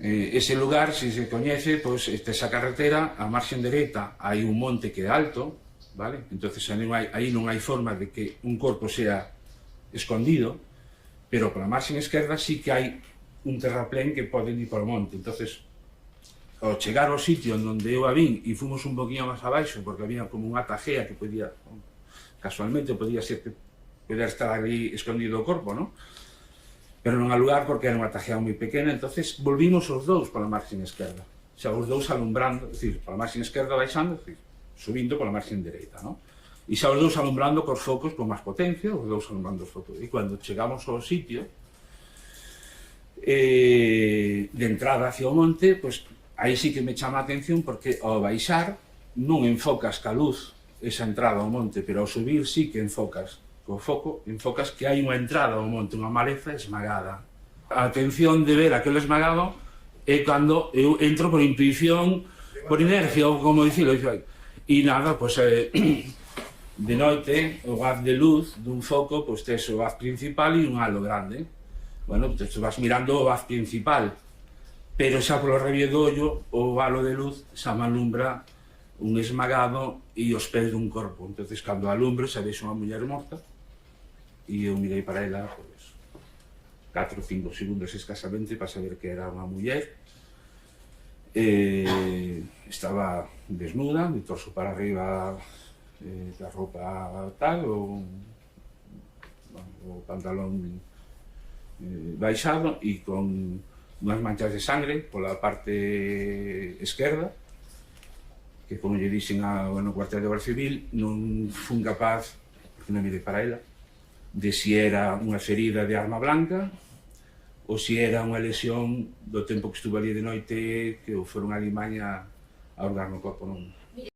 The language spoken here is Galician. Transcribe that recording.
Ese lugar, se se coñece, pois, esa carretera, a marxen dereita hai un monte que é alto, vale? Entonces aí non hai forma de que un corpo sea escondido, pero pola marxen esquerda sí que hai un terraplén que poden ir polo monte. Entonces, ao chegar ao sitio onde eu a vin e fomos un poquinho máis abaixo, porque había como unha tajea que podía, casualmente, podía ser que podía estar ali escondido o corpo, non? Pero non há lugar porque era unha tajea moi pequena, entonces volvimos os dous pola marxen esquerda, xa os dous alumbrando, é dicir, pola marxen esquerda baixando, é dicir, subindo pola marxen dereita, non? E xa os dous alumbrando cos focos con máis potencia, os dous alumbrando os focos. E cando chegamos ao sitio, de entrada hacia o monte, pois aí sí que me chama a atención porque ao baixar non enfocas ca luz esa entrada ao monte, pero ao subir sí que enfocas co foco, enfocas que hai unha entrada ao monte, unha maleza esmagada. A atención de ver aquilo esmagado é cando eu entro por intuición, por inercia, ou como dicilo, e nada, pois de noite, o haz de luz dun foco, pois tes o haz principal e un halo grande. Bueno, pois vas mirando o haz principal, pero xa polo rebie do ollo, o halo de luz xa me alumbra un esmagado e os pés dun corpo. Entonces, cando alumbro, xa vexo unha muller morta, e eu mirei para ela, pois, 4 ou 5 segundos escasamente para saber que era unha muller. Estaba desnuda, de torso para arriba, da roupa tal, o pantalón baixado e con unhas manchas de sangre pola parte esquerda, que, como lle dixen no cuartel de Guardia Civil, non fun capaz, porque non mirei para ela, de si era unha ferida de arma blanca ou si era unha lesión do tempo que estuve ali de noite, que foron a Limaña a hurgar no corpo, non.